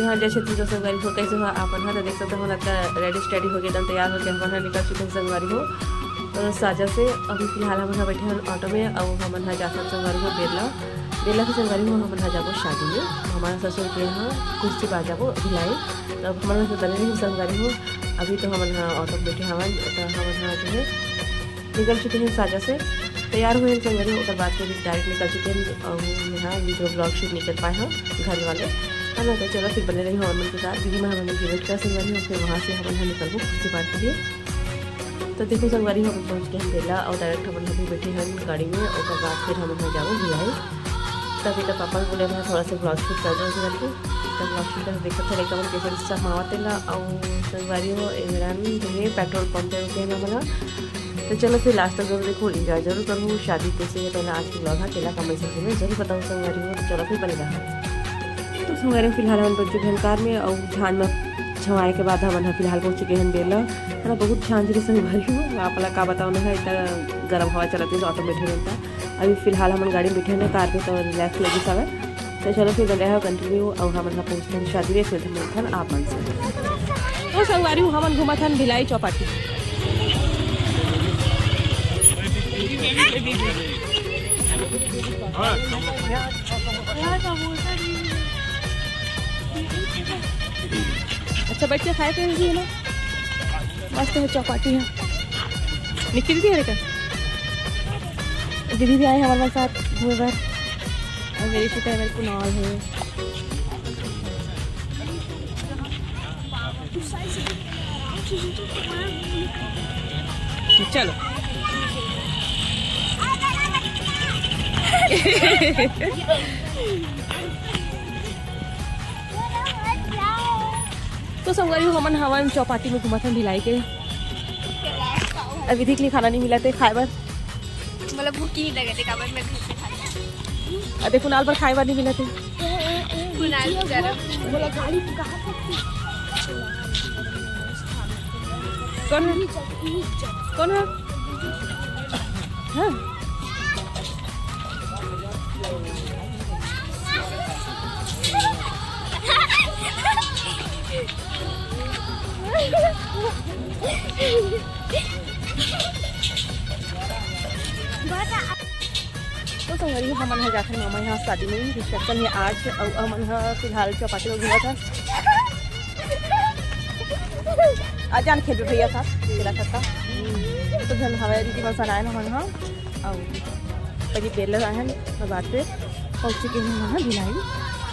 यहाँ जैसे तो संगवारी हो कैसे हो अपन तो देख सकते हो लगता रेडी स्टडी हो गया एकदम तैयार हो गया अपन निकल चुके हैं संगवारी हो साजा से। अभी फिलहाल हम बैठे हैं ऑटो में और हम जाकर संगवारी हो बेला के संगवारी हो हम जाबो शादी में हमारा ससुर के यहाँ कुर्सी पा जाबो भिलाई तब हमारे से बने रही संगवारी हो। अभी तो हम ऑटो में बैठे हवन तो हम जो है निकल चुके हैं साजा से तैयार हुए संगवारी हो और बाद में डायरेक्ट निकल चुके हैं और यहाँ वीडियो ब्लॉग शूट नहीं कर पाए हैं घर वाले है ना। तो चलो फिर बने रही हवन के साथ दीदी में हमने वेट कर संगवारी हो फिर वहाँ से हम निकलबो कुर्सी पार के लिए। तो देखो संगवारी हम पहुँच के हम बेला और डायरेक्ट हम अभी बैठे हैं गाड़ी में और बाद फिर हम जाओ भिलाई। तभी तक पापा बोले मैं थोड़ा सा ब्लॉग शूट कर दो करके तब ब्लॉग शूट कर देखा था लेकिन कैसे सब मावतेला और संगवारी हो इमरान जो पेट्रोल पंप पे रुके हैं हमारा। तो चलो फिर लास्ट तक जरूर देखो एंजॉय जरूर करूँ शादी कैसे है पहले आज की ब्लॉग है केला कमेंट सेक्शन में जरूर बताऊँ संगवारी हो। तो चलो फिर बने रहा तो संगवारी फिलहाल हम पहुँच चुके हैं कार में और झान में छवाए के बाद हम फिलहाल पहुँच चुके हैं बेला है ना। बहुत झांझ रही संगवारी हो आप का बताओ ना है इतना गर्म हवा चलती है तो ऑटो में बैठे रहता। अभी फिलहाल हम गाड़ी में बैठे हैं कार पे तो रिलैक्स लगी सब। तो चलो फिर बन रहा है कंटिन्यू और हम पहुँचते हैं शादी में फिर हम आपन से तो संगवारी हो हम घूमा था भिलाई चौपाटी। अच्छा बैठ के खाए थे है ना मस्त है चौपाटी है निकली थी अरे दीदी भी आए हमारे साथ घूमे बार और मेरी सीता मेरे को नॉल है। चलो तो संगवारी हमन हवन चौपाटी में घुमा था भिलाई के। अभी के लिए खाना नहीं मिला थे खाए बार मतलब भूख ही लगे थे काबर में घर से खाया अरे कुनाल पर खाए बार नहीं मिला थे कुनाल गरम बोला गाड़ी कहां कौन है कौन है हाँ तो संगवारी हमन है जाकर मामा यहाँ शादी में रिसेप्शन है आज और हमन फिलहाल चौपाटी में घूमा था आज जान खेल भैया था खेला था तो धन हवा दीदी मसान आए हमन हाँ और पहले बेल आए हैं और बाद पे पहुँच चुके हैं वहाँ भिलाई।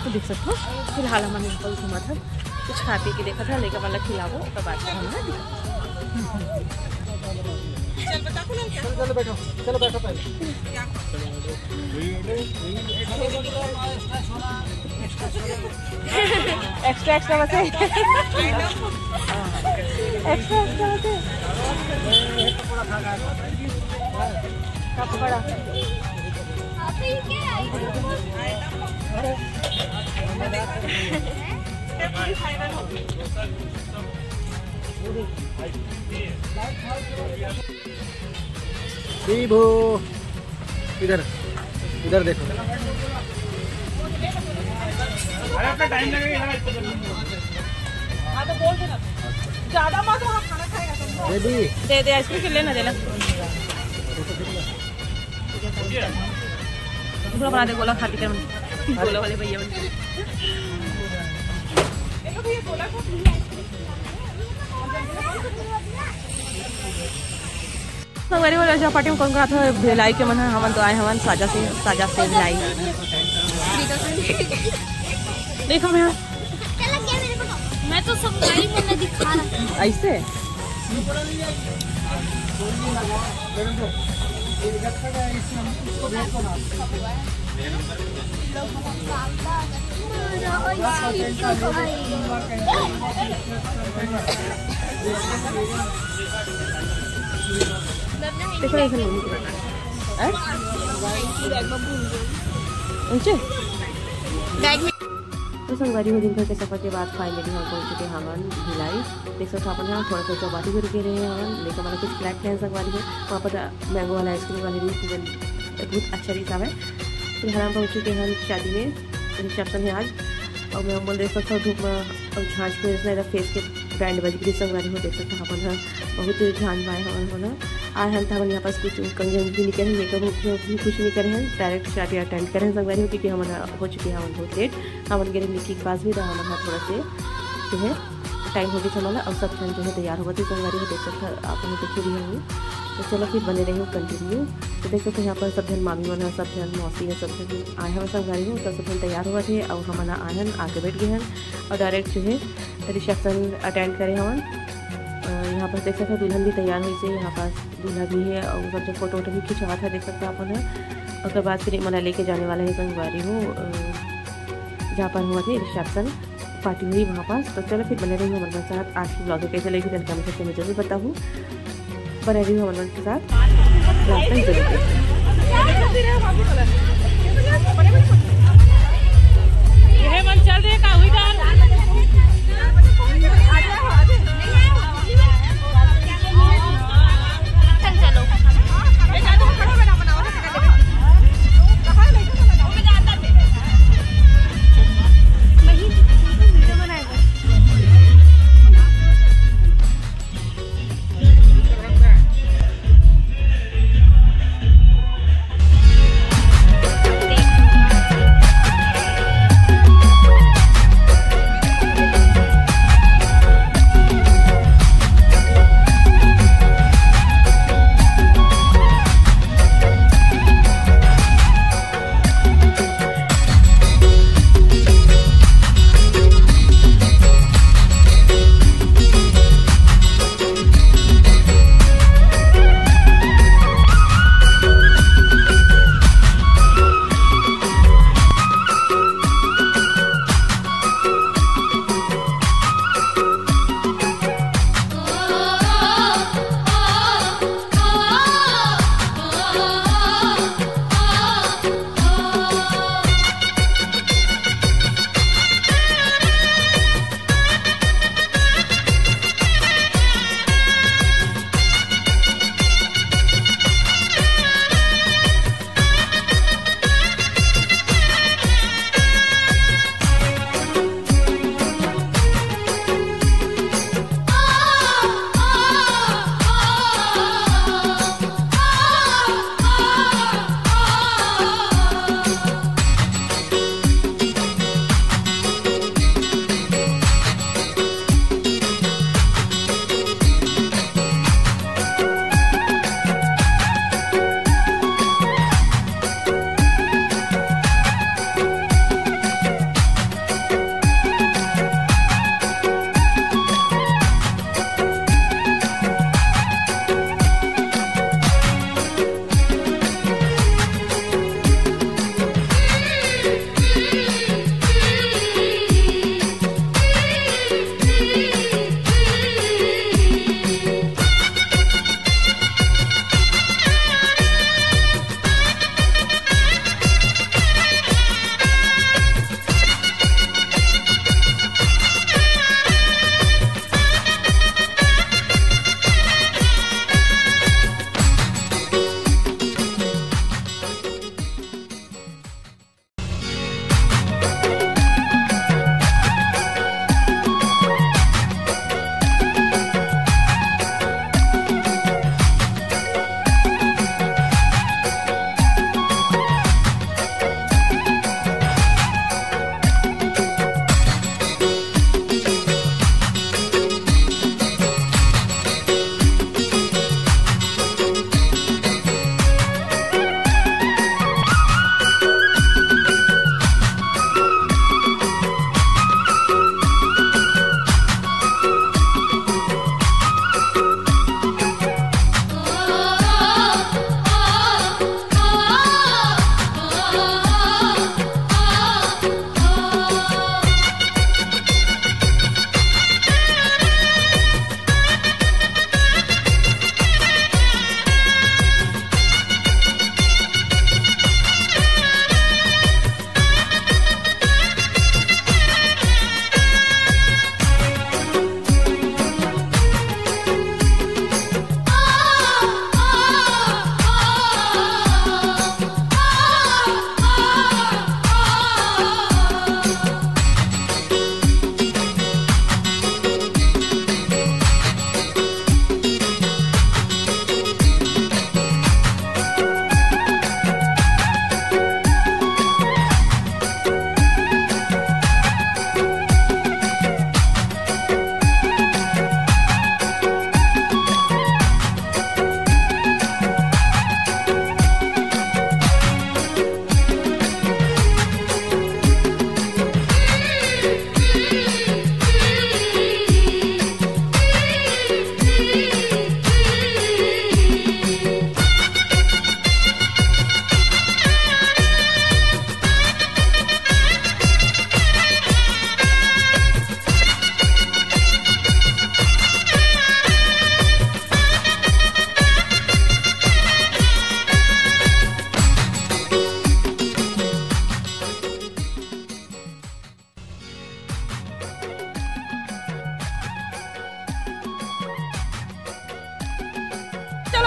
तो देख सकते हो फिलहाल हमने यहाँ घूमा था कुछ खा पी के देखा था लेकर मतलब खिलाओ तो बाद में हमने चलो बैठो चलो बैठो पहले एक्स्ट्रा एक्स्ट्रा बचे एक्स्ट्रा एक्स्ट्रा बचे कपड़ा विभो इधर इधर देखो अरे अपना टाइम लगेगा हाँ तो बोल देना ज्यादा मत वहाँ खाना खाएगा तुम दे आइसक्रीम के लेना देना पूरा बना दे गोला खाती कर गोला वाले भैया संगवारी वाला चौपाटी में कौन था भिलाई के मन हमन तो आए हमन साजा से भिलाई देखो मैं तो सब गाड़ी में दिखा रहा ऐसे देखो ऊंचे बैग में तो संगवारी हो दिन भर के सफर के बाद फाइनली हम पहुंच चुके हमन भिलाई। देख सकते अपन यहाँ थोड़ा सा चौपाटी भी रुके रहे हैं लेकिन मतलब कुछ फ्लैट है संगवारी में वहाँ पर मैंगो वाला आइसक्रीम वाली बहुत अच्छा रीसा है। फिर हम पहुँच चुके हैं शादी में रिसेप्शन है आज और मैं बोल देख सकता धूप में और झाँझ के वजह फेस के ब्रांड बजगरी संगवारी हो देख सकता अपन बहुत ध्यान पाए हमन होना आए हैं हमन यहाँ पास कुछ कंजन भी नहीं करें मेकअप भी कुछ नहीं करे हैं डायरेक्ट स्टार्ट या अटेंड करें संगवारी हो क्योंकि हमन हो चुके हैं हमन बहुत लेट हमन गिरे निकी के पास भी रहा हमन थोड़ा से जो है टाइम हो गया हमारा और सब जन जो है तैयार होगा थी संगवारी हो देख सकते आप देखे भी होंगे तो चलो फिर बने रही कंटिन्यू तो देख सकते यहाँ पर सब जन मामी मन है सब जन मौसी है सब जन आए हैं संगवारी हो तो सब जन तैयार हुआ थे और हमारा आए हैं आके बैठ गए हैं और डायरेक्ट जो है रिसेप्शन अटेंड करे हमन यहाँ पर देख सकते दुल्हन भी तैयार हुई से यहाँ पास दूल्हा भी है और सब जन फोटो वोटो भी खिंचवा था देख सकते अपन है उसके बाद फिर मना लेके जाने वाला है संगवारी हो जहाँ पर हुआ थे रिसेप्शन पार्टी हुई वहाँ पास तो चलो फिर बने रही हूँ हमारे साथ आज की ब्लॉग कैसे लगी तो कमेंट सेक्शन में जरूर बताऊँ बने रही हूँ हमारे के साथ लास्ट तक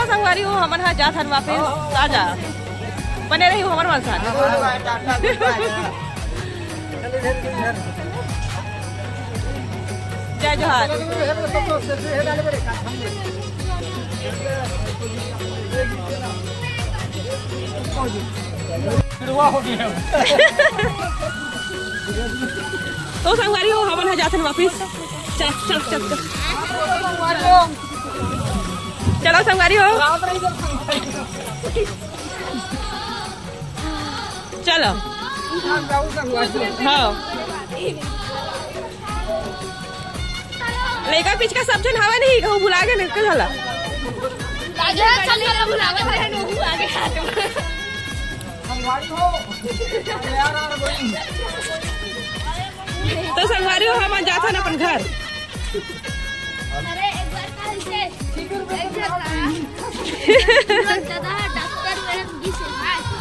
चलो संगवारी हो हमन हा जात हन वापस आ जा बने रही हो हमर मन साथ जय जोहार। तो संगवारी हो हमन हा जात हन वापस चल चल चल चलो संगवारी हो चलो हाँ लेकर पीछ का सब जन हवा नहीं कहूँ भुला गए निकल हला तो संगवारी हो हम जाता ना अपन घर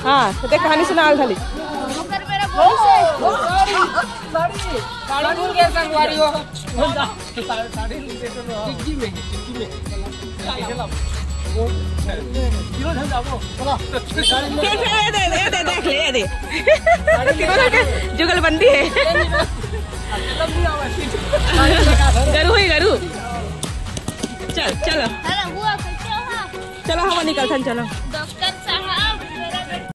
हाँ तो कहानी सुना खाली जुगलबंदी है गरू ही गरू चल चलो चलो हम निकलते चलो।